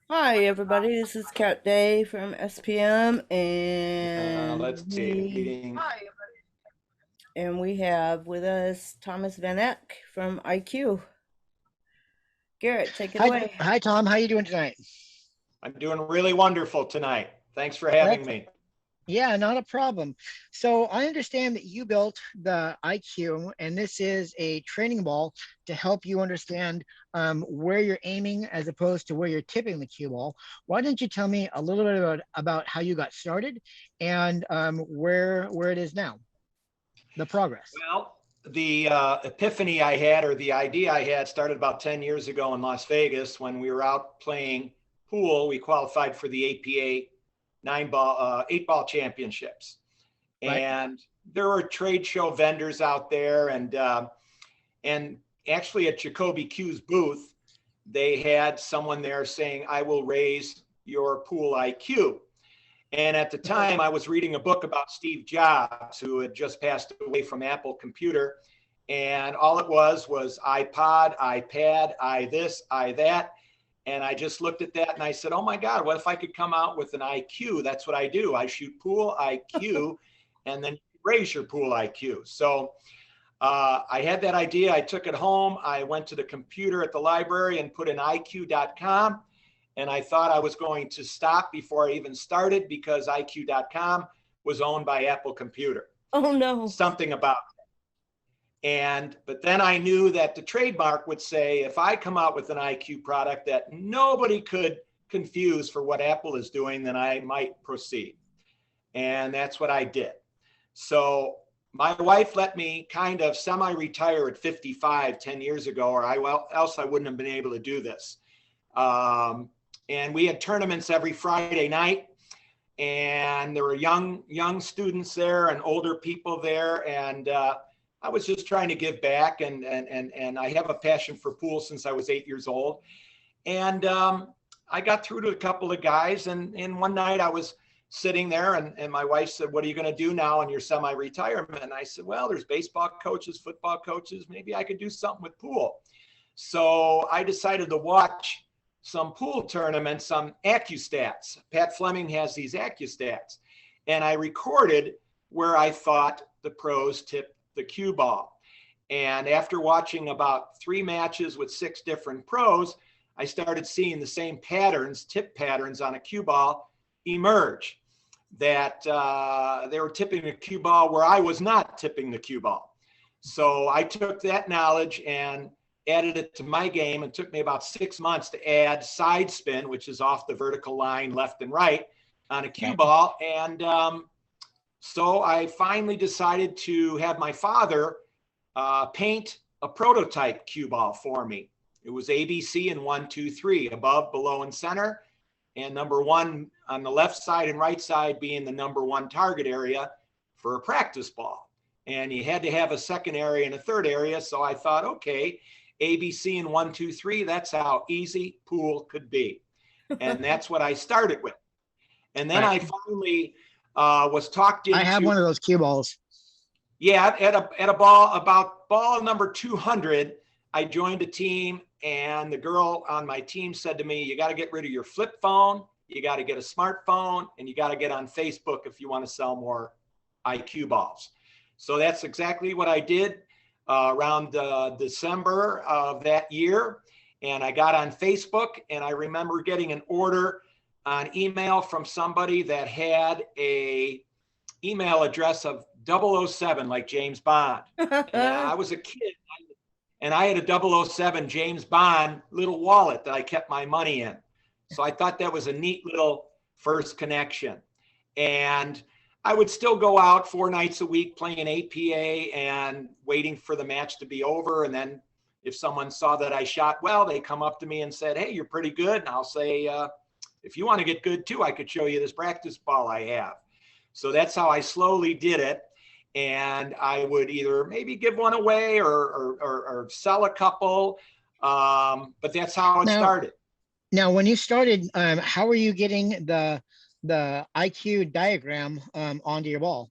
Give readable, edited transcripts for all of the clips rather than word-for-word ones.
Hi, everybody. This is Cat Day from SPM, and Let's see. we have with us Thomas Van Eck from iCue. Garrett, take it away. Hi, Tom. How you doing tonight? I'm doing really wonderful tonight. Thanks for having me. Yeah, not a problem. So I understand that you built the iCue, and this is a training ball to help you understand where you're aiming as opposed to where you're tipping the cue ball. Why don't you tell me a little bit about how you got started and where it is now, the progress? Well, the epiphany I had, or the idea I had, started about 10 years ago in Las Vegas when we were out playing pool. We qualified for the APA 8-ball championships. Right. And there were trade show vendors out there, and actually at Jacoby Q's booth, they had someone there saying, "I will raise your pool iCue." And at the time, I was reading a book about Steve Jobs, who had just passed away from Apple Computer. And all it was iPod, iPad, I this, I that. And I just looked at that and I said, oh my God, what if I could come out with an iCue? That's what I do. I shoot pool iCue, and then raise your pool iCue. So I had that idea. I took it home. I went to the computer at the library and put in iCue.com. And I thought I was going to stop before I even started, because iCue.com was owned by Apple Computer. Oh, no. Something about but then I knew that the trademark would say, if I come out with an iCue product that nobody could confuse for what Apple is doing, then I might proceed. And that's what I did. So my wife let me kind of semi-retire at 55 10 years ago, or else I wouldn't have been able to do this. And we had tournaments every Friday night, and there were young students there and older people there. And I was just trying to give back, and I have a passion for pool since I was 8 years old. And I got through to a couple of guys, and one night I was sitting there, and my wife said, what are you going to do now in your semi-retirement? And I said, well, there's baseball coaches, football coaches. Maybe I could do something with pool. So I decided to watch some pool tournaments, some AccuStats. Pat Fleming has these AccuStats. And I recorded where I thought the pros tipped the cue ball. And after watching about 3 matches with 6 different pros, I started seeing the same patterns, tip patterns on a cue ball emerge, that they were tipping the cue ball where I was not tipping the cue ball. So I took that knowledge and added it to my game. It took me about 6 months to add side spin, which is off the vertical line left and right on a cue ball. And so I finally decided to have my father paint a prototype cue ball for me. It was ABC and 1, 2, 3, above, below, and center. And number 1 on the left side and right side being the number 1 target area for a practice ball. And you had to have a second area and a third area. So I thought, okay, ABC and 1, 2, 3, that's how easy pool could be. And that's what I started with. And then I finally was talked into. I have one of those cue balls. Yeah, at a ball, about ball number 200, I joined a team, and the girl on my team said to me, you got to get rid of your flip phone, you got to get a smartphone, and you got to get on Facebook if you want to sell more iCue balls. So that's exactly what I did around December of that year. And I got on Facebook, and I remember getting an order on email from somebody that had a email address of 007, like James Bond. And I was a kid, and I had a 007 James Bond little wallet that I kept my money in. So I thought that was a neat little first connection. And I would still go out 4 nights a week playing APA and waiting for the match to be over. And then if someone saw that I shot well, they come up to me and said, hey, you're pretty good. And I'll say, if you want to get good too, I could show you this practice ball I have. So that's how I slowly did it. And I would either maybe give one away or sell a couple. But that's how it started. Now, when you started, how were you getting the iCue diagram onto your ball?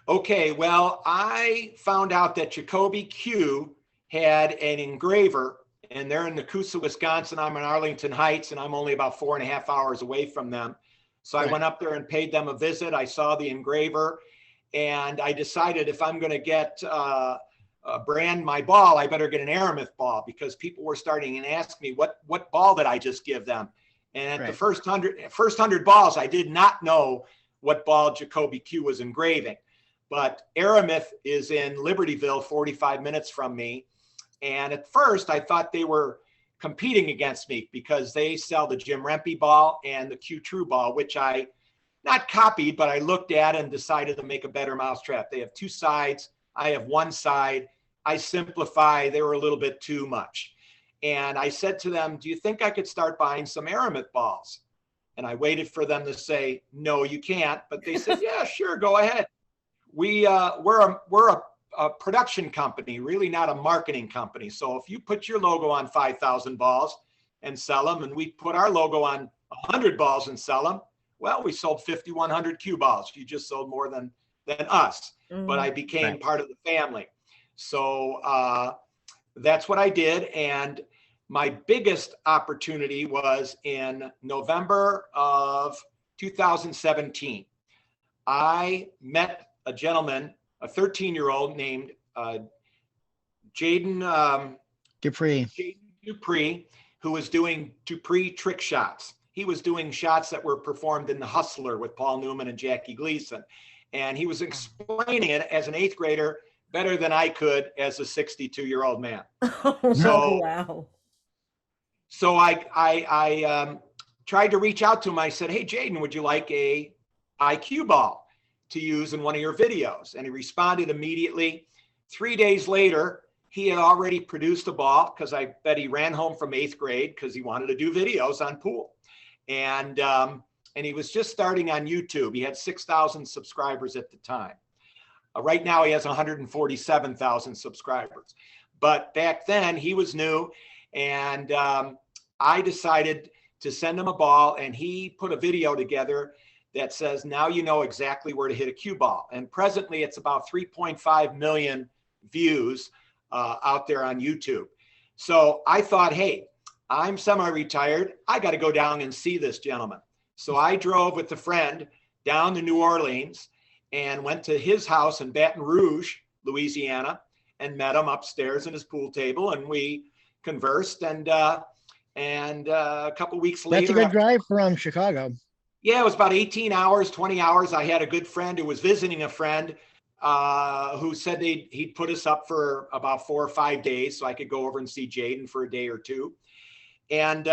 Okay, well, I found out that Jacoby Q had an engraver, and they're in Nakusa, Wisconsin. I'm in Arlington Heights, and I'm only about 4.5 hours away from them. So I went up there and paid them a visit. I saw the engraver, and I decided if I'm going to get brand my ball, I better get an Aramith ball, because people were starting and ask me what ball did I just give them. And at the first 100 balls, I did not know what ball Jacoby Q was engraving. But Aramith is in Libertyville, 45 minutes from me. And at first, I thought they were competing against me because they sell the Jim Rempe ball and the Q True ball, which I not copied, but I looked at and decided to make a better mousetrap. They have two sides. I have one side. I simplify. They were a little bit too much. And I said to them, do you think I could start buying some Aramith balls? And I waited for them to say, no, you can't. But they said, yeah, sure, go ahead. We're a production company, really not a marketing company. So if you put your logo on 5,000 balls and sell them, and we put our logo on 100 balls and sell them, well, we sold 5,100 Q balls. You just sold more than us. But I became part of the family. So that's what I did. And my biggest opportunity was in November of 2017. I met a gentleman, a 13-year-old named Jaden Dupree, who was doing Dupree trick shots. He was doing shots that were performed in The Hustler with Paul Newman and Jackie Gleason. And he was explaining it as an 8th grader better than I could as a 62-year-old man. Wow. So I tried to reach out to him. I said, hey, Jaden, would you like a iCue ball to use in one of your videos? And he responded immediately. 3 days later, he had already produced a ball, because I bet he ran home from 8th grade because he wanted to do videos on pool. And he was just starting on YouTube. He had 6,000 subscribers at the time. Right now, he has 147,000 subscribers. But back then, he was new. And I decided to send him a ball, and he put a video together that says, now you know exactly where to hit a cue ball. And presently, it's about 3.5 million views out there on YouTube. So I thought, hey, I'm semi-retired. I got to go down and see this gentleman. So I drove with a friend down to New Orleans and went to his house in Baton Rouge, Louisiana, and met him upstairs in his pool table. And we conversed, and a couple weeks later. That's a good drive from Chicago. Yeah, it was about 18 hours, 20 hours. I had a good friend who was visiting a friend who said he'd put us up for about 4 or 5 days so I could go over and see Jaden for a day or two. And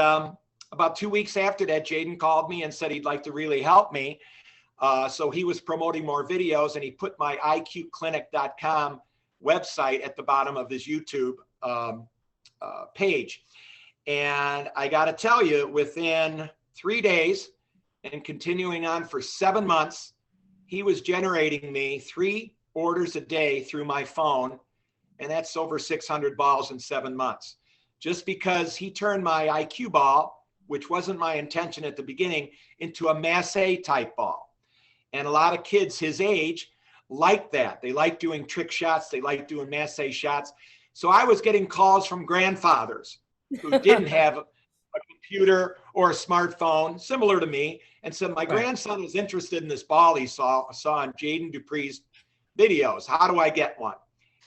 about 2 weeks after that, Jaden called me and said he'd like to really help me. So he was promoting more videos, and he put my iQclinic.com website at the bottom of his YouTube page. And I got to tell you, within 3 days and continuing on for 7 months, he was generating me 3 orders a day through my phone. And that's over 600 balls in 7 months. Just because he turned my iCue ball, which wasn't my intention at the beginning, into a masse type ball. And a lot of kids his age like that. They like doing trick shots. They like doing masse shots. So I was getting calls from grandfathers who didn't have a computer or a smartphone, similar to me, and said, my grandson is interested in this ball he saw on Jaden Dupree's videos. How do I get one?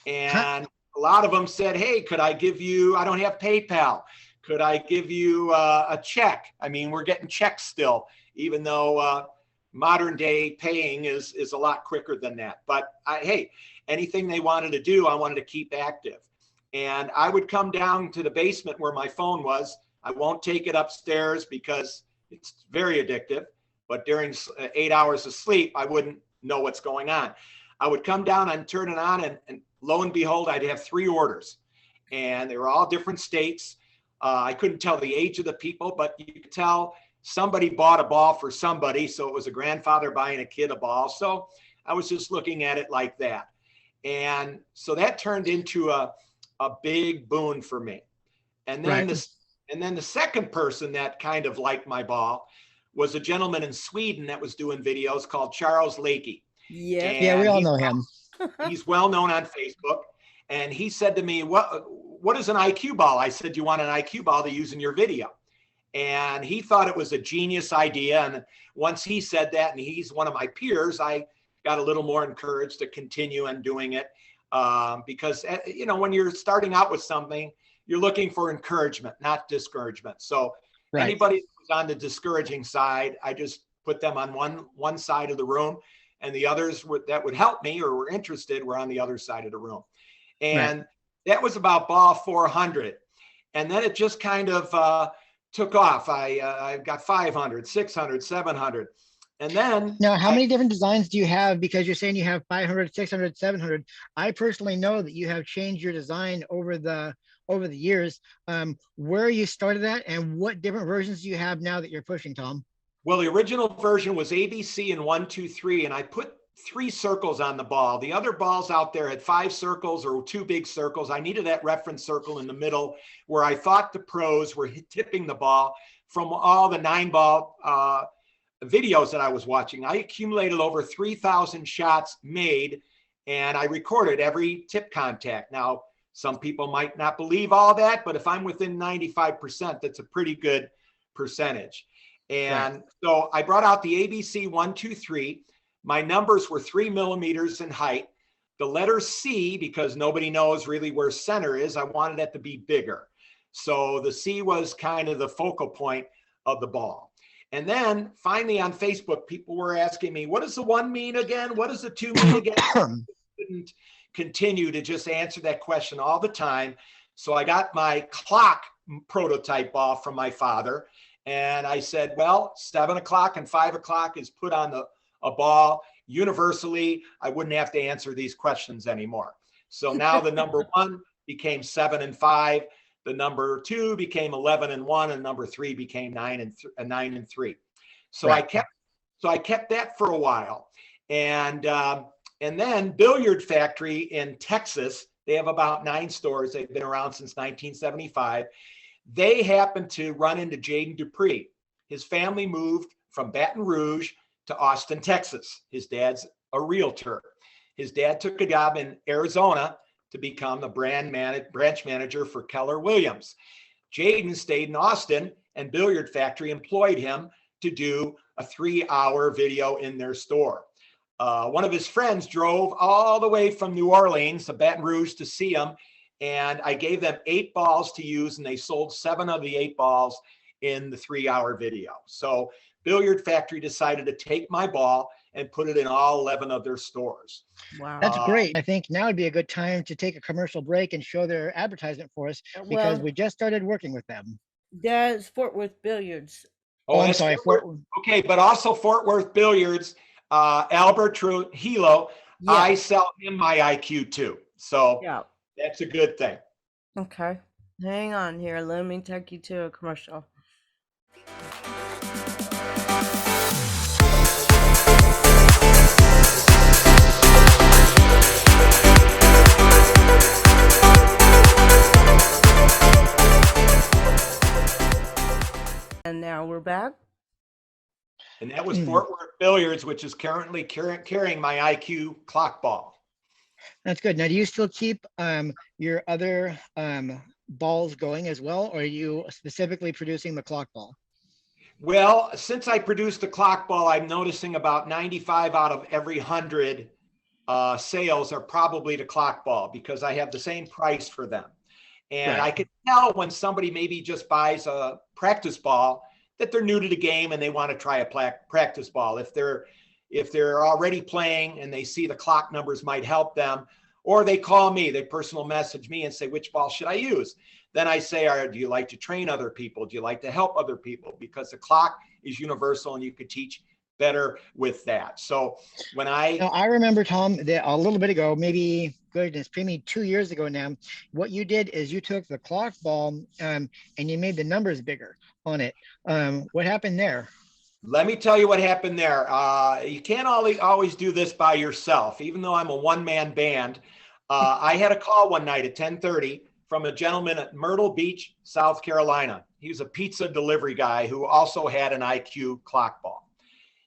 And a lot of them said, hey, could I give you, I don't have PayPal. Could I give you a check? I mean, we're getting checks still, even though modern day paying is a lot quicker than that. But hey, anything they wanted to do, I wanted to keep active. And I would come down to the basement where my phone was. I won't take it upstairs because it's very addictive. But during 8 hours of sleep, I wouldn't know what's going on. I would come down and turn it on, and lo and behold, I'd have 3 orders. And they were all different states. I couldn't tell the age of the people, but you could tell somebody bought a ball for somebody. So it was a grandfather buying a kid a ball. So I was just looking at it like that. And so that turned into a big boon for me. And then the second person that kind of liked my ball was a gentleman in Sweden that was doing videos called Charles Lakey. Yeah, we all know him. He's well known on Facebook. And he said to me, what is an iCue ball? I said, you want an iCue ball to use in your video? And he thought it was a genius idea. And once he said that, and he's one of my peers, I got a little more encouraged to continue on doing it. Because, you know, when you're starting out with something, you're looking for encouragement, not discouragement. So anybody who's on the discouraging side, I just put them on one side of the room, and the others that would help me or were interested were on the other side of the room. And that was about ball 400. And then it just kind of took off. I got 500, 600, 700. And then now, how many different designs do you have? Because you're saying you have 500, 600, 700. I personally know that you have changed your design over the years. Where you started at, and what different versions do you have now that you're pushing, Tom? Well, the original version was ABC and 1, 2, 3, and I put 3 circles on the ball. The other balls out there had 5 circles or 2 big circles. I needed that reference circle in the middle where I thought the pros were tipping the ball. From all the 9-ball videos that I was watching, I accumulated over 3,000 shots made, and I recorded every tip contact. Now, some people might not believe all that, but if I'm within 95%, that's a pretty good percentage. And so I brought out the ABC 1, 2, 3. My numbers were 3 millimeters in height. The letter C, because nobody knows really where center is, I wanted it to be bigger. So the C was kind of the focal point of the ball. And then finally on Facebook, people were asking me, what does the 1 mean again? What does the 2 mean again? I couldn't continue to just answer that question all the time. So I got my clock prototype ball from my father. And I said, well, 7 o'clock and 5 o'clock is put on a ball universally. I wouldn't have to answer these questions anymore. So now the number 1 became 7 and 5. The number 2 became 11 and 1, and number 3 became 9 and 3. So I kept that for a while. And then Billiard Factory in Texas, they have about 9 stores. They've been around since 1975. They happened to run into Jaden Dupree. His family moved from Baton Rouge to Austin, Texas. His dad's a realtor. His dad took a job in Arizona to become the branch manager for Keller Williams. Jaden stayed in Austin, and Billiard Factory employed him to do a 3-hour video in their store. One of his friends drove all the way from New Orleans to Baton Rouge to see him, and I gave them 8 balls to use, and they sold 7 of the 8 balls in the 3-hour video. So Billiard Factory decided to take my ball and put it in all 11 of their stores. Wow. That's great. I think now would be a good time to take a commercial break and show their advertisement for us, because we just started working with them. That's Fort Worth Billiards. Oh, I'm sorry. Okay, but also Fort Worth Billiards, Alberto Trujillo, I sell him my iCue too. So that's a good thing. Okay. Hang on here. Let me take you to a commercial. And now we're back. And that was Fort Worth Billiards, which is currently carrying my iCue clock ball. That's good. Now, do you still keep your other balls going as well, or are you specifically producing the clock ball? Well, since I produced the clock ball, I'm noticing about 95 out of every 100 sales are probably the clock ball, because I have the same price for them. And I can tell when somebody maybe just buys a practice ball that they're new to the game and they want to try a practice ball. If they're already playing and they see the clock numbers might help them, or they call me, they personal message me and say, which ball should I use? Then I say, do you like to train other people? Do you like to help other people? Because the clock is universal and you could teach better with that. So when I remember, Tom, that a little bit ago, maybe 2 years ago now, what you did is you took the clock ball and you made the numbers bigger on it. What happened there? Let me tell you what happened there. You can't always do this by yourself. Even though I'm a one-man band, I had a call one night at 10:30 from a gentleman at Myrtle Beach, South Carolina. He was a pizza delivery guy who also had an iCue clock ball.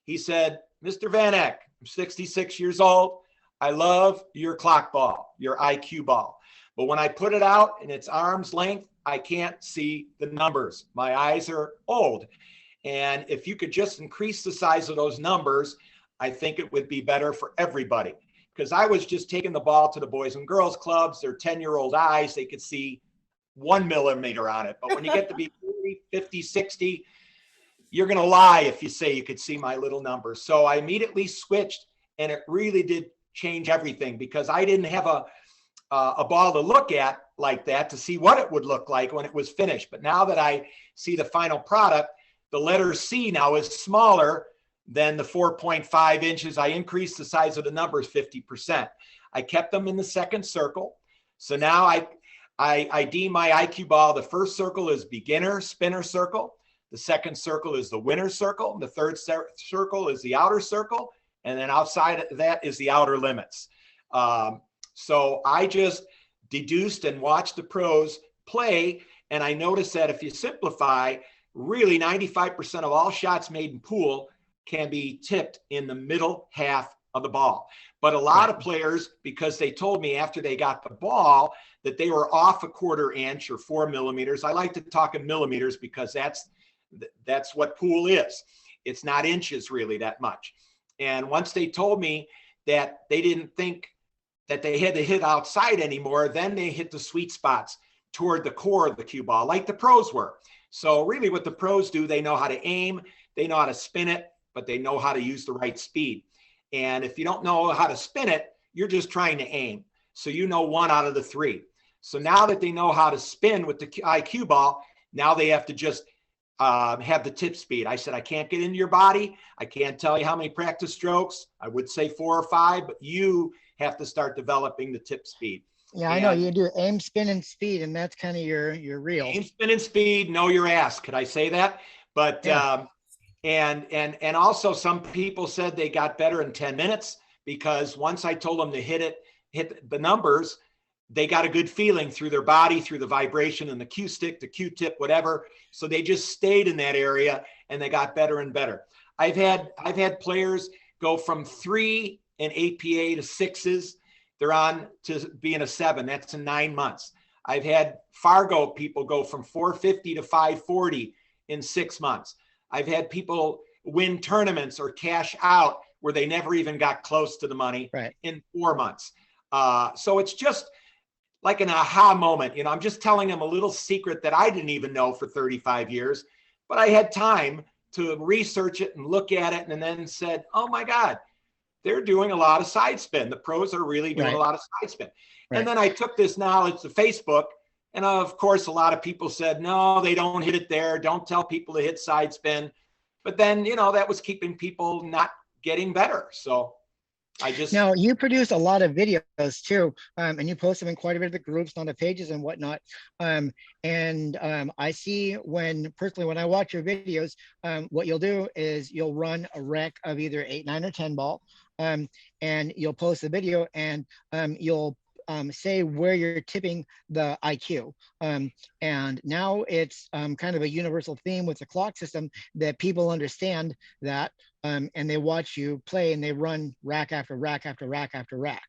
He said, Mr. Van Eck, I'm 66 years old. I love your clock ball, your iCue ball. But when I put it out and it's arm's length, I can't see the numbers. My eyes are old. And if you could just increase the size of those numbers, I think it would be better for everybody. Because I was just taking the ball to the Boys and Girls Clubs, their 10-year-old eyes, they could see 1 millimeter on it. But when you get to be 40, 50, 60, you're going to lie if you say you could see my little numbers. So I immediately switched, and it really did change everything, because I didn't have a ball to look at like that to see what it would look like when it was finished. But now that I see the final product, the letter C now is smaller than the 4.5 inches. I increased the size of the numbers 50%. I kept them in the second circle. So now I deem my iCue ball, the first circle is beginner spinner circle. The second circle is the winner circle. The third circle is the outer circle. And then outside of that is the outer limits. So I just deduced and watched the pros play. And I noticed that if you simplify, really 95% of all shots made in pool can be tipped in the middle half of the ball. But a lot of players, because they told me after they got the ball that they were off a 1/4 inch or 4 millimeters. I like to talk in millimeters because that's what pool is. It's not inches really that much. And once they told me that they didn't think that they had to hit outside anymore, then they hit the sweet spots toward the core of the cue ball, like the pros were. So really what the pros do, they know how to aim, they know how to spin it, but they know how to use the right speed. And if you don't know how to spin it, you're just trying to aim. So you know 1 out of the 3. So now that they know how to spin with the iCue ball, now they have to just have the tip speed. I said, I can't get into your body. I can't tell you how many practice strokes. I would say 4 or 5, but you have to start developing the tip speed. Yeah, I know you do aim, spin, and speed, and that's kind of your real. Aim, spin, and speed. Know your ass. Could I say that? But yeah. And also some people said they got better in 10 minutes because once I told them to hit the numbers, they got a good feeling through their body, through the vibration and the cue stick, the cue tip, whatever. So they just stayed in that area and they got better and better. I've had players go from 3 in APA to 6s. They're on to being a 7. That's in 9 months. I've had Fargo people go from 450 to 540 in 6 months. I've had people win tournaments or cash out where they never even got close to the money in 4 months. So it's just like an aha moment. You know, I'm just telling them a little secret that I didn't even know for 35 years, but I had time to research it and look at it and then said, oh my God, they're doing a lot of side spin. The pros are really doing a lot of side spin. And then I took this knowledge to Facebook. And of course, a lot of people said, no, they don't hit it there. Don't tell people to hit side spin. But then, you know, that was keeping people not getting better. So I just. Now, you produce a lot of videos too, and you post them in quite a bit of the groups on the pages and whatnot. I see personally, when I watch your videos, what you'll do is you'll run a rec of either 8, 9, or 10 ball, and you'll post the video and you'll say where you're tipping the iCue. And now it's kind of a universal theme with the clock system that people understand that, and they watch you play and they run rack after rack after rack after rack.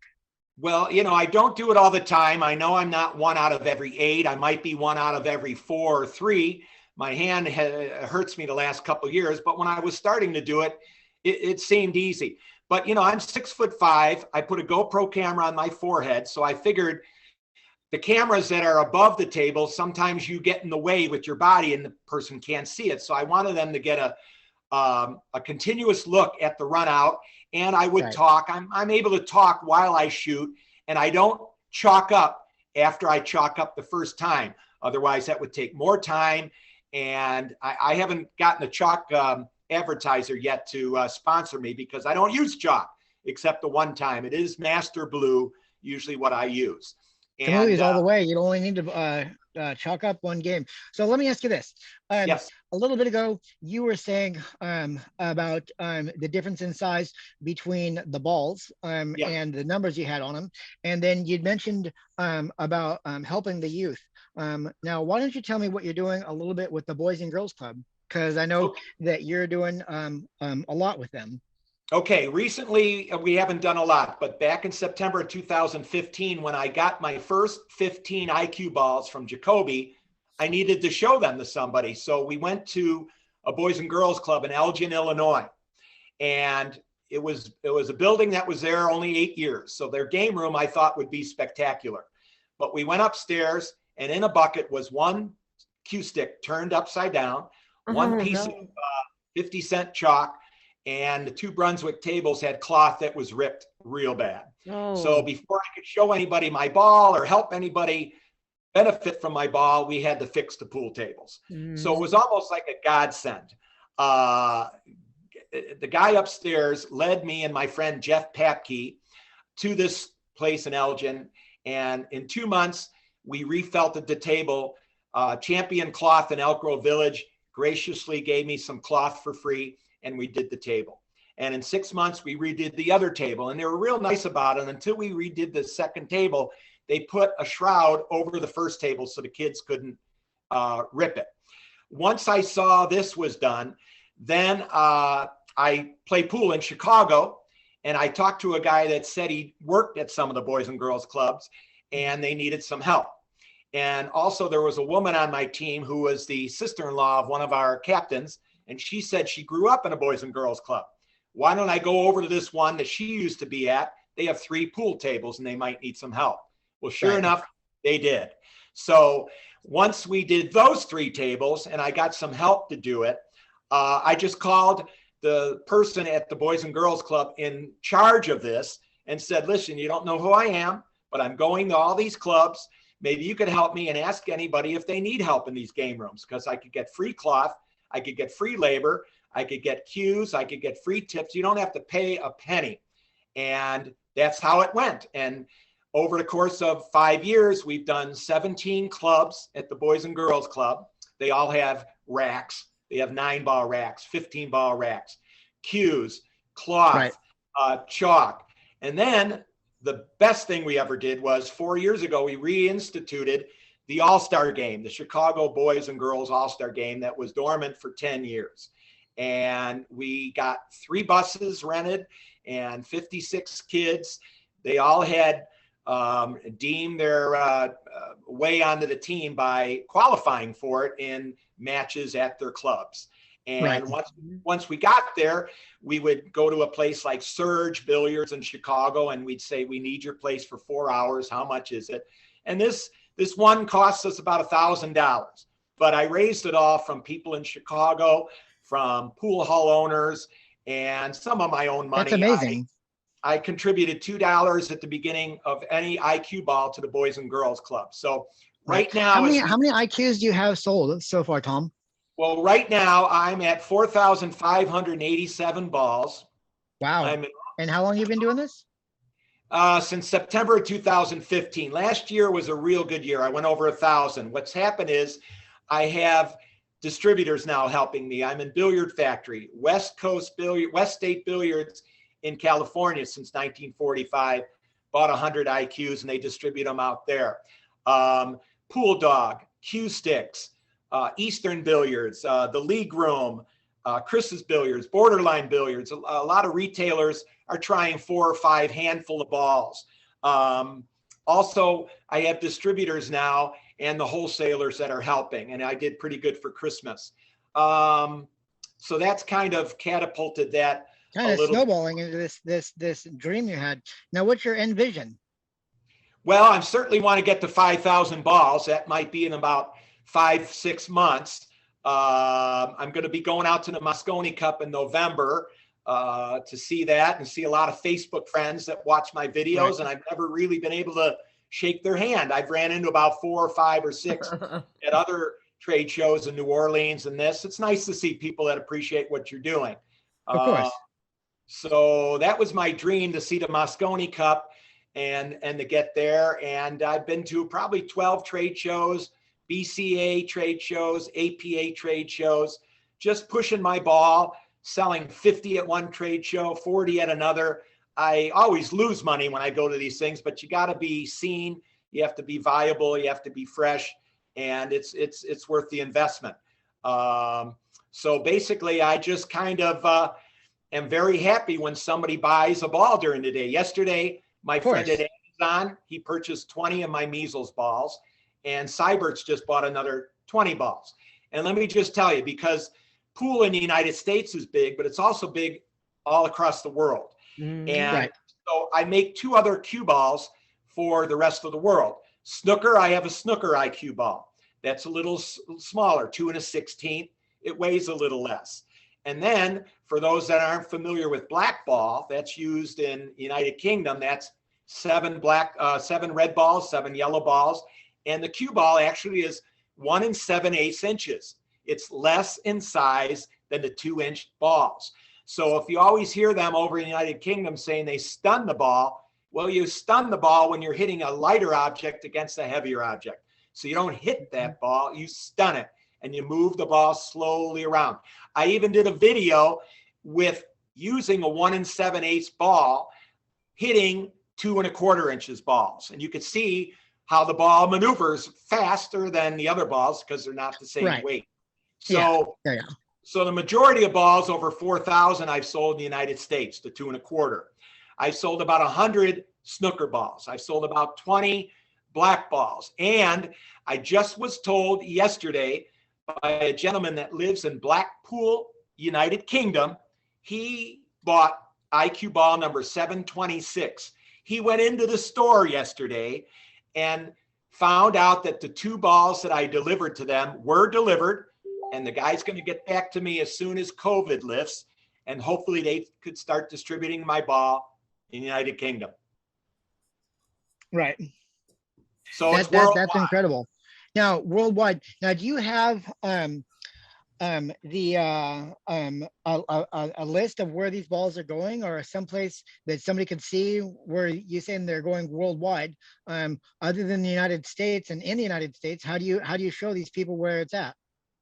Well, you know, I don't do it all the time. I know I'm not 1 out of every 8. I might be 1 out of every 4 or 3. My hand hurts me the last couple of years, but when I was starting to do it, it seemed easy. But, you know, I'm 6'5". I put a GoPro camera on my forehead. So I figured the cameras that are above the table, sometimes you get in the way with your body and the person can't see it. So I wanted them to get a continuous look at the run out. And I would talk. I'm able to talk while I shoot. And I don't chalk up after I chalk up the first time. Otherwise, that would take more time. And I haven't gotten a chalk advertiser yet to sponsor me because I don't use chalk except the one time. It is Master Blue, usually what I use. And the movies all the way. You only need to chalk up one game. So let me ask you this. Yes. A little bit ago, you were saying about the difference in size between the balls and the numbers you had on them. And then you'd mentioned about helping the youth. Now, why don't you tell me what you're doing a little bit with the Boys and Girls Club? Because I know that you're doing a lot with them. Okay, recently we haven't done a lot, but back in September 2015, when I got my first 15 iCue balls from Jacoby, I needed to show them to somebody. So we went to a Boys and Girls Club in Elgin, Illinois. And it was a building that was there only 8 years. So their game room I thought would be spectacular. But we went upstairs, and in a bucket was one cue stick turned upside down, one piece of 50-cent chalk, and the two Brunswick tables had cloth that was ripped real bad. So before I could show anybody my ball or help anybody benefit from my ball, we had to fix the pool tables. So it was almost like a godsend. The guy upstairs led me and my friend Jeff Papke to this place in Elgin. And in 2 months, we refelted the table. Champion Cloth in Elk Grove Village graciously gave me some cloth for free, and we did the table. And in 6 months, we redid the other table, and they were real nice about it. Until we redid the second table, they put a shroud over the first table so the kids couldn't rip it. Once I saw this was done, then I play pool in Chicago, and I talked to a guy that said he worked at some of the Boys and Girls Clubs, and they needed some help. And also there was a woman on my team who was the sister-in-law of one of our captains, and she said she grew up in a Boys and Girls Club. Why don't I go over to this one that she used to be at? They have 3 pool tables and they might need some help. Well, sure enough, they did. So once we did those 3 tables and I got some help to do it, I just called the person at the Boys and Girls Club in charge of this and said, listen, you don't know who I am, but I'm going to all these clubs. Maybe you could help me and ask anybody if they need help in these game rooms, because I could get free cloth, I could get free labor, I could get cues, I could get free tips. You don't have to pay a penny. And that's how it went. And over the course of 5 years, we've done 17 clubs at the Boys and Girls Club. They all have racks. They have 9-ball racks, 15-ball racks, cues, cloth, chalk. And then the best thing we ever did was 4 years ago, we reinstituted the All-Star Game, the Chicago Boys and Girls All-Star Game that was dormant for 10 years. And we got 3 buses rented and 56 kids. They all had deemed their way onto the team by qualifying for it in matches at their clubs. And once we got there, we would go to a place like Surge Billiards in Chicago, and we'd say, we need your place for 4 hours. How much is it? And this one costs us about $1,000. But I raised it all from people in Chicago, from pool hall owners, and some of my own money. That's amazing. I contributed $2 at the beginning of any iCue ball to the Boys and Girls Club. So right now, how many iCues do you have sold so far, Tom? Well, right now I'm at 4,587 balls. Wow. And how long have you been doing this? Since September 2015. Last year was a real good year. I went over 1,000. What's happened is I have distributors now helping me. I'm in Billiard Factory, West State Billiards in California since 1945. Bought 100 iCues and they distribute them out there. Pool Dog, Cue Sticks, Eastern Billiards, the League Room, Chris's Billiards, Borderline Billiards. A lot of retailers are trying 4 or 5 handful of balls. Also, I have distributors now and the wholesalers that are helping, and I did pretty good for Christmas. So that's kind of catapulted that. Kind of snowballing into this dream you had. Now, what's your end vision? Well, I certainly want to get to 5,000 balls. That might be in about 5-6 months. I'm going to be going out to the Moscone Cup in November to see that and see a lot of Facebook friends that watch my videos. And I've never really been able to shake their hand. I've ran into about 4 or 5 or 6 at other trade shows in New Orleans and this. It's nice to see people that appreciate what you're doing. Of course. So that was my dream, to see the Moscone Cup and to get there. And I've been to probably 12 trade shows, BCA trade shows, APA trade shows, just pushing my ball, selling 50 at one trade show, 40 at another. I always lose money when I go to these things, but you got to be seen. You have to be viable. You have to be fresh, and it's worth the investment. So basically, I just kind of am very happy when somebody buys a ball during the day. Yesterday, my friend at Amazon, he purchased 20 of my measles balls, and Cybert's just bought another 20 balls. And let me just tell you, because pool in the United States is big, but it's also big all across the world. And so I make 2 other cue balls for the rest of the world. Snooker, I have a snooker iCue ball. That's a little smaller, 2 1/16. It weighs a little less. And then for those that aren't familiar with black ball, that's used in United Kingdom. That's 7 red balls, 7 yellow balls. And the cue ball actually is 1 7/8 inches. It's less in size than the 2-inch balls. So if you always hear them over in the United Kingdom saying they stun the ball, well, you stun the ball when you're hitting a lighter object against a heavier object. So you don't hit that ball, you stun it, and you move the ball slowly around. I even did a video with using a 1 7/8 ball, hitting 2 1/4 inches balls. And you could see how the ball maneuvers faster than the other balls because they're not the same weight. So, so the majority of balls over 4,000 I've sold in the United States, the 2 1/4. I've sold about 100 snooker balls. I've sold about 20 black balls. And I just was told yesterday by a gentleman that lives in Blackpool, United Kingdom. He bought iCue ball number 726. He went into the store yesterday and found out that the 2 balls that I delivered to them were delivered. And the guy's going to get back to me as soon as COVID lifts. And hopefully they could start distributing my ball in the United Kingdom. Right. So that's incredible. Now, worldwide. Now, do you have a list of where these balls are going, or someplace that somebody can see where you're saying they're going worldwide? Other than the United States, and in the United States, how do you show these people where it's at?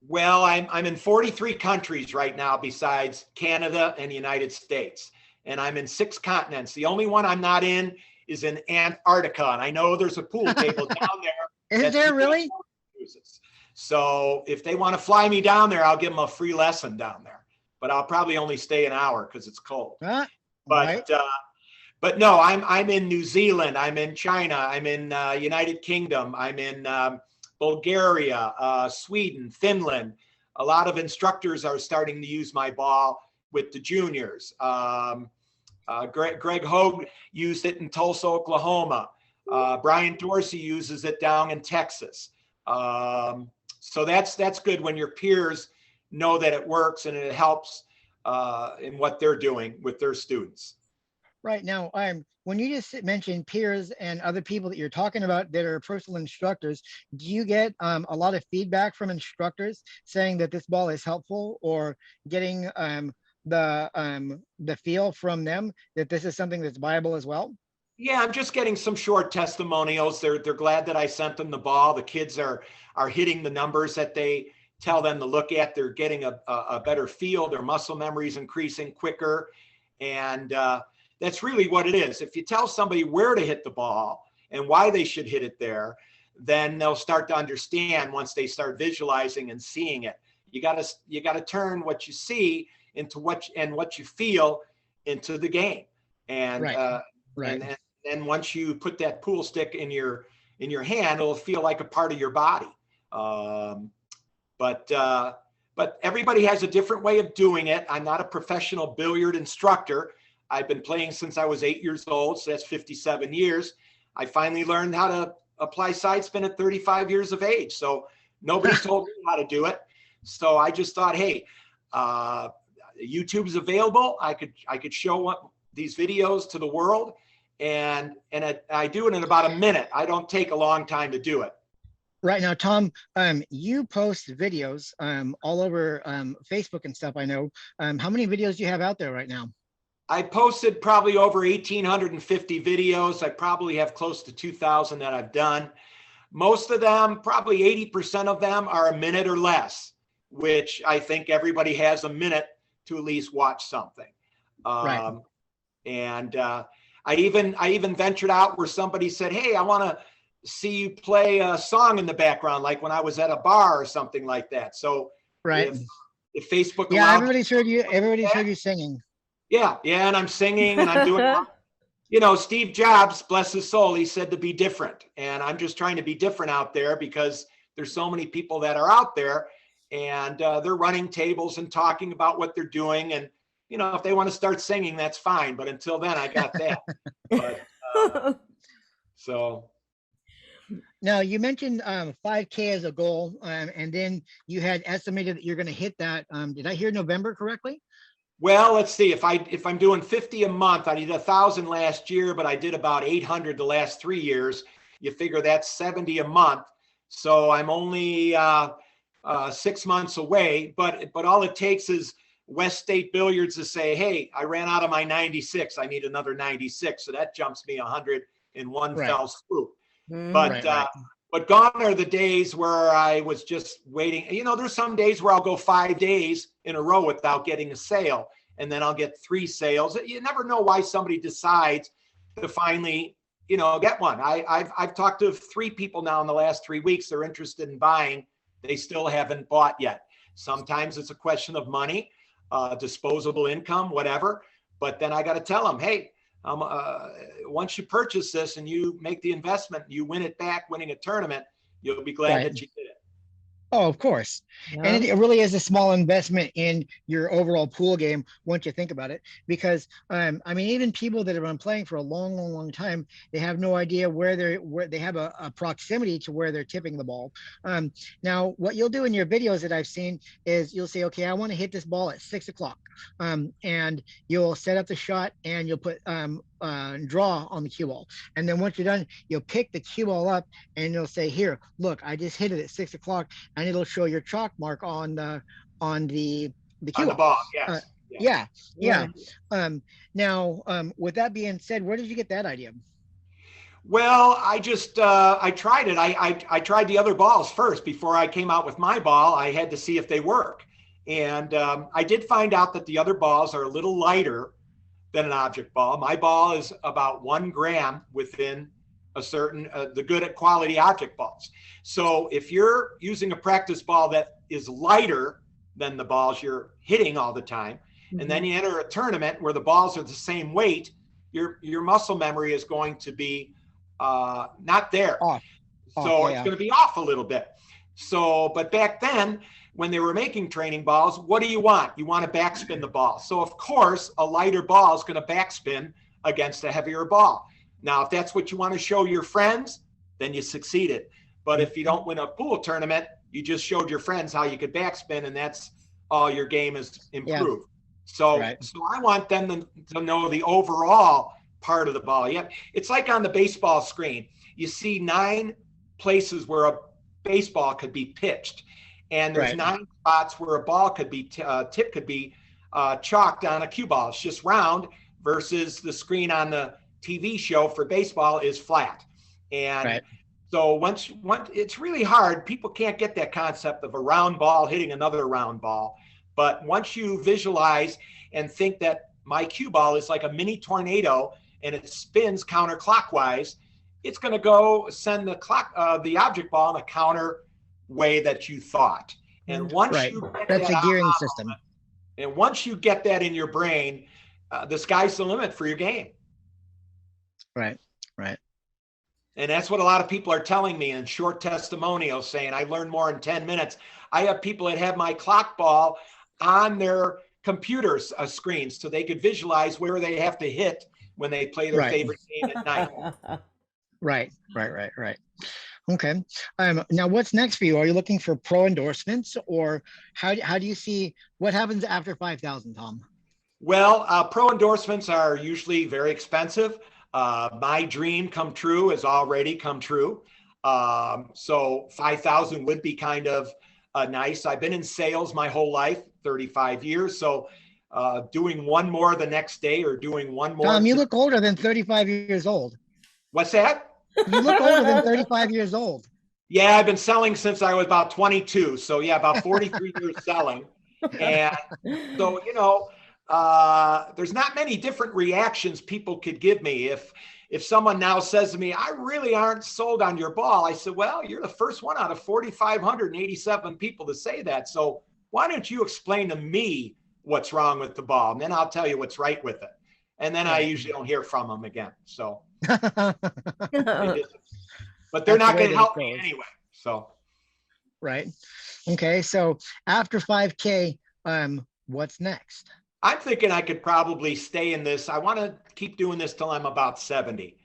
Well, I'm in 43 countries right now besides Canada and the United States. And I'm in 6 continents. The only one I'm not in is in Antarctica. And I know there's a pool table down there. Is there really? So if they want to fly me down there, I'll give them a free lesson down there. But I'll probably only stay an hour because it's cold. But no, I'm in New Zealand. I'm in China. I'm in United Kingdom. I'm in Bulgaria, Sweden, Finland. A lot of instructors are starting to use my ball with the juniors. Greg Hogue used it in Tulsa, Oklahoma. Brian Dorsey uses it down in Texas. So that's good when your peers know that it works and it helps in what they're doing with their students. Right. Now, when you just mentioned peers and other people that you're talking about that are personal instructors, do you get a lot of feedback from instructors saying that this ball is helpful, or getting the feel from them that this is something that's viable as well? Yeah, I'm just getting some short testimonials. They're glad that I sent them the ball. The kids are hitting the numbers that they tell them to look at. They're getting a better feel. Their muscle memory is increasing quicker. And that's really what it is. If you tell somebody where to hit the ball and why they should hit it there, then they'll start to understand once they start visualizing and seeing it. You gotta turn what you see into what you feel into the game. And and then once you put that pool stick in your hand, it'll feel like a part of your body. But everybody has a different way of doing it. I'm not a professional billiard instructor. I've been playing since I was 8 years old, so that's 57 years. I finally learned how to apply side spin at 35 years of age. So nobody told me how to do it. So I just thought, hey, YouTube's available. I could show these videos to the world, and I do it in about a minute. I don't take a long time to do it. Right. Now, Tom, you post videos all over Facebook and stuff, I know. How many videos do you have out there right now? I posted probably over 1,850 videos. I probably have close to 2,000 that I've done. Most of them, probably 80% of them, are a minute or less, which I think everybody has a minute to at least watch something. Right. And I even ventured out where somebody said, hey, I want to see you play a song in the background, like when I was at a bar or something like that. So right. If Facebook everybody's heard you singing. Yeah, and I'm singing and I'm doing, Steve Jobs, bless his soul, he said to be different. And I'm just trying to be different out there because there's so many people that are out there and they're running tables and talking about what they're doing. And, if they want to start singing, that's fine. But until then, I got that. But, so. Now you mentioned 5K as a goal, and then you had estimated that you're going to hit that. Did I hear November correctly? Well, let's see. If I'm doing 50 a month, I did 1,000 last year, but I did about 800 the last 3 years. You figure that's 70 a month. So I'm only 6 months away. But all it takes is West State Billiards to say, "Hey, I ran out of my 96. I need another 96." So that jumps me 100 in one fell swoop. But but gone are the days where I was just waiting. There's some days where I'll go 5 days in a row without getting a sale, and then I'll get 3 sales. You never know why somebody decides to finally, get one. I've talked to 3 people now in the last 3 weeks. They're interested in buying. They still haven't bought yet. Sometimes it's a question of money, disposable income, whatever. But then I got to tell them, hey, once you purchase this and you make the investment, you win it back, winning a tournament, you'll be glad that you did it. Oh, of course. Yeah. And it really is a small investment in your overall pool game once you think about it, because even people that have been playing for a long time, they have no idea where they have a proximity to where they're tipping the ball. Now, what you'll do in your videos that I've seen is you'll say, okay, I want to hit this ball at 6 o'clock. And you'll set up the shot and you'll put draw on the cue ball. And then once you're done, you'll pick the cue ball up and you'll say, here, look, I just hit it at 6 o'clock, and it'll show your chalk mark on the cue ball. Yes. Yeah. Now, with that being said, where did you get that idea? Well, I just I tried it. I tried the other balls first before I came out with my ball. I had to see if they work. And I did find out that the other balls are a little lighter than an object ball. My ball is about 1 gram within a certain, the good at quality object balls. So if you're using a practice ball that is lighter than the balls you're hitting all the time, and then you enter a tournament where the balls are the same weight, your muscle memory is going to be not there. It's going to be off a little bit. So, but back then, when they were making training balls, what do you want? You want to backspin the ball. So of course, a lighter ball is going to backspin against a heavier ball. Now, if that's what you want to show your friends, then you succeeded. But if you don't win a pool tournament, you just showed your friends how you could backspin, and that's all your game is improved. So I want them to know the overall part of the ball. Yeah, it's like on the baseball screen. You see 9 places where a baseball could be pitched. And there's 9 spots where a ball could be tip could be chalked on a cue ball. It's just round, versus the screen on the TV show for baseball is flat. And so once it's really hard. People can't get that concept of a round ball hitting another round ball. But once you visualize and think that my cue ball is like a mini tornado and it spins counterclockwise, it's going to go send the object ball in a counter way that you thought. And once you get that's a gearing system. And once you get that in your brain, the sky's the limit for your game. Right. And that's what a lot of people are telling me in short testimonials, saying I learned more in 10 minutes. I have people that have my clock ball on their computer screens so they could visualize where they have to hit when they play their favorite game at night. Right. Okay. Now, what's next for you? Are you looking for pro endorsements, or how do you see what happens after 5,000, Tom? Well, pro endorsements are usually very expensive. My dream come true has already come true. So 5,000 would be kind of nice. I've been in sales my whole life, 35 years. So doing one more the next day, or doing one more. Tom, you look older than 35 years old. What's that? You look older than 35 years old. Yeah, I've been selling since I was about 22. So yeah, about 43 years selling. And so, there's not many different reactions people could give me. If someone now says to me, I really aren't sold on your ball, I said, well, you're the first one out of 4,587 people to say that. So why don't you explain to me what's wrong with the ball, and then I'll tell you what's right with it. And then I Right. usually don't hear from them again. So, Right. but they're That's not the way going to that it help me goes. anyway. So, Okay. So after 5K, what's next? I'm thinking I could probably stay in this. I want to keep doing this till I'm about 70.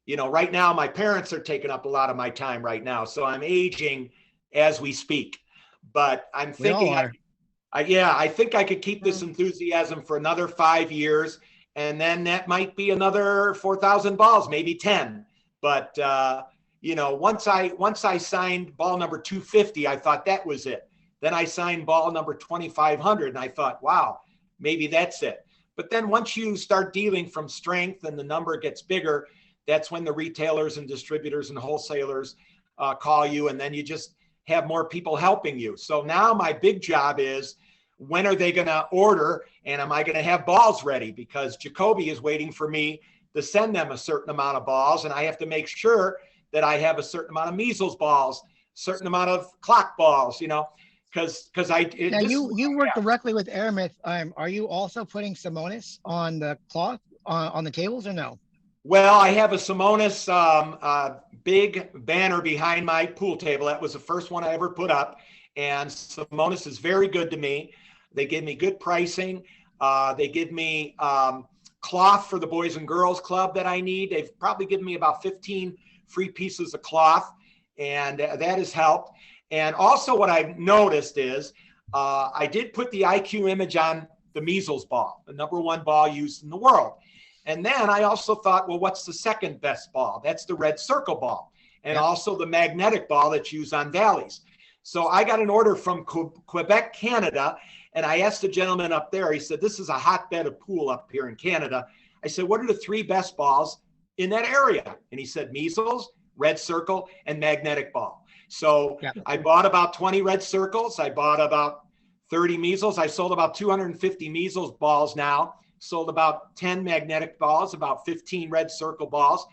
You know, right now my parents are taking up a lot of my time right now, so I'm aging as we speak. But I'm We all thinking, are. I think I could keep this enthusiasm for another 5 years, and then that might be another 4,000 balls, maybe 10. But you know, once I signed ball number 250, I thought that was it. Then I signed ball number 2,500, and I thought, wow, maybe that's it. But then once you start dealing from strength and the number gets bigger, that's when the retailers and distributors and wholesalers call you, and then you just have more people helping you. So now my big job is, when are they going to order, and am I going to have balls ready? Because Jacoby is waiting for me to send them a certain amount of balls, and I have to make sure that I have a certain amount of measles balls, certain amount of clock balls, you know, because Now you work directly with Aramith. Are you also putting Simonis on the cloth on the tables or no? Well, I have a Simonis big banner behind my pool table. That was the first one I ever put up. And Simonis is very good to me. They give me good pricing. They give me cloth for the Boys and Girls Club that I need. They've probably given me about 15 free pieces of cloth, and that has helped. And also what I've noticed is I did put the iCue image on the measles ball, the #1 ball used in the world. And then I also thought, well, what's the second best ball? That's the red circle ball, and also the magnetic ball that's used on valleys. So I got an order from Quebec, Canada, and I asked the gentleman up there, he said, this is a hotbed of pool up here in Canada. I said, what are the 3 best balls in that area? And he said, measles, red circle, and magnetic ball. So I bought about 20 red circles. I bought about 30 measles. I sold about 250 measles balls now. Sold about 10 magnetic balls, about 15 red circle balls.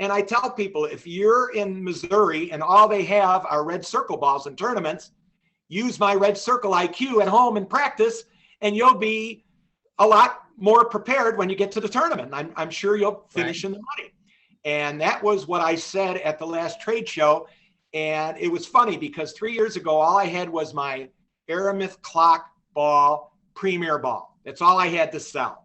And I tell people, if you're in Missouri and all they have are red circle balls in tournaments, use my red circle iCue at home and practice, and you'll be a lot more prepared when you get to the tournament. I'm sure you'll finish in the money. And that was what I said at the last trade show. And it was funny because 3 years ago, all I had was my Aramith clock ball, premier ball. That's all I had to sell.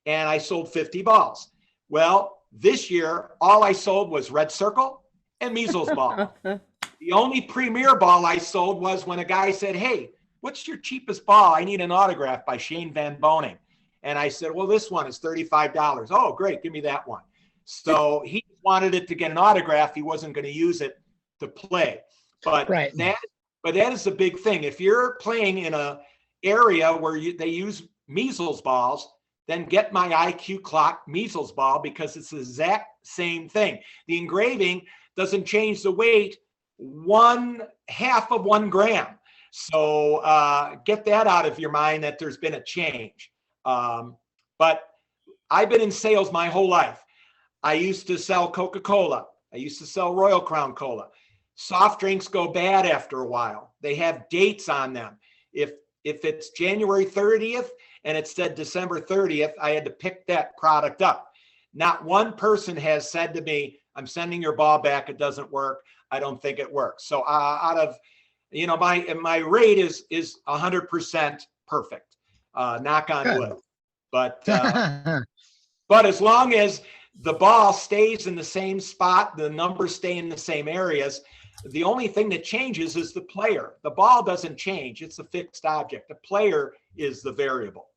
And I sold 50 balls. Well, this year, all I sold was red circle and measles ball. The only premier ball I sold was when a guy said, hey, what's your cheapest ball? I need an autograph by Shane Van Boning. And I said, well, this one is $35. Oh, great. Give me that one. So he wanted it to get an autograph. He wasn't going to use it to play. But that is the big thing. If you're playing in an area where they use measles balls, then get my iCue clock measles ball, because it's the exact same thing. The engraving doesn't change the weight 1/2 of 1 gram. So get that out of your mind, that there's been a change. But I've been in sales my whole life. I used to sell Coca-Cola. I used to sell Royal Crown Cola. Soft drinks go bad after a while. They have dates on them. If it's January 30th and it said December 30th, I had to pick that product up. Not one person has said to me, I'm sending your ball back, it doesn't work, I don't think it works. So out of, you know, my rate is 100% perfect, knock on wood. But as long as the ball stays in the same spot, the numbers stay in the same areas, the only thing that changes is the player. The ball doesn't change. It's a fixed object. The player is the variable.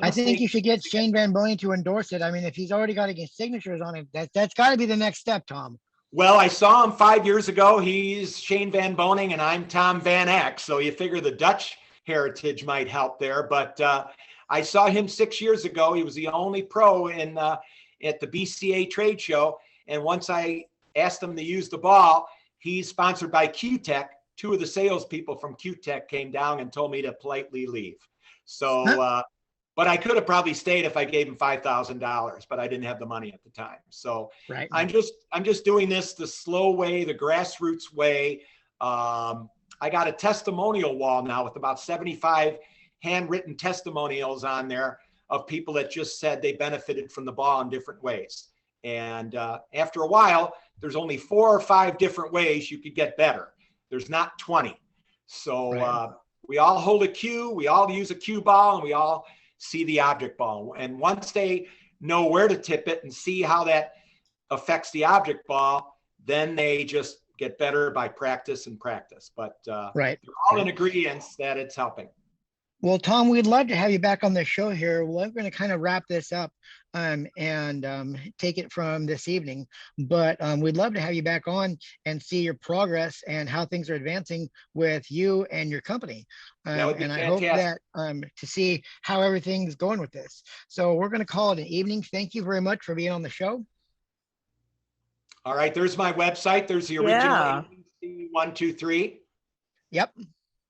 I think you should get Shane Van Boning to endorse it. I mean, if he's already got to get signatures on it, that's got to be the next step, Tom. Well, I saw him 5 years ago. He's Shane Van Boning and I'm Tom Van Eck. So you figure the Dutch heritage might help there. But I saw him 6 years ago. He was the only pro at the BCA trade show. And once I asked him to use the ball, he's sponsored by Q-Tech. 2 of the salespeople from Q-Tech came down and told me to politely leave. So, but I could have probably stayed if I gave him $5,000, but I didn't have the money at the time. So I'm just doing this the slow way, the grassroots way. I got a testimonial wall now with about 75 handwritten testimonials on there of people that just said they benefited from the ball in different ways. And after a while, there's only 4 or 5 different ways you could get better. There's not 20. So Right. We all hold a cue, we all use a cue ball, and we all see the object ball. And once they know where to tip it and see how that affects the object ball, then they just get better by practice and practice. But Right. they're all in agreement that it's helping. Well, Tom, we'd love to have you back on the show here. We're going to kind of wrap this up and take it from this evening, but we'd love to have you back on and see your progress and how things are advancing with you and your company. That would be and I hope fantastic. that to see how everything's going with this. So we're going to call it an evening. Thank you very much for being on the show. All right, there's my website. There's the original 123. Yep.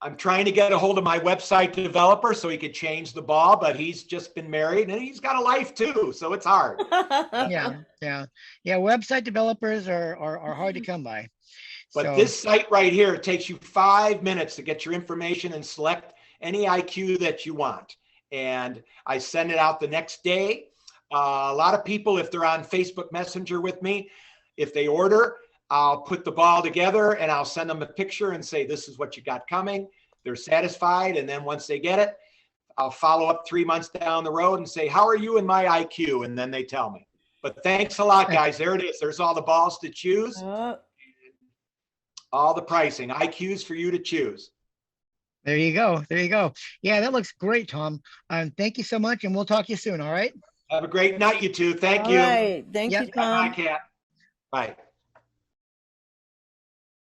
I'm trying to get a hold of my website developer so he could change the ball, but he's just been married and he's got a life too, so it's hard. Yeah. Website developers are hard to come by. But So, this site right here, it takes you 5 minutes to get your information and select any iCue that you want. And I send it out the next day. A lot of people, if they're on Facebook Messenger with me, if they order, I'll put the ball together and I'll send them a picture and say, this is what you got coming. They're satisfied. And then once they get it, I'll follow up 3 months down the road and say, how are you in my iCue? And then they tell me. But thanks a lot, guys. There it is. There's all the balls to choose. All the pricing. iCues for you to choose. there you go. There you go. Yeah, that looks great, Tom. Thank you so much, and we'll talk to you soon. All right. Have a great night, you two. Thank All you. right. Thank Yep. you, Tom. Bye, Kat. Bye.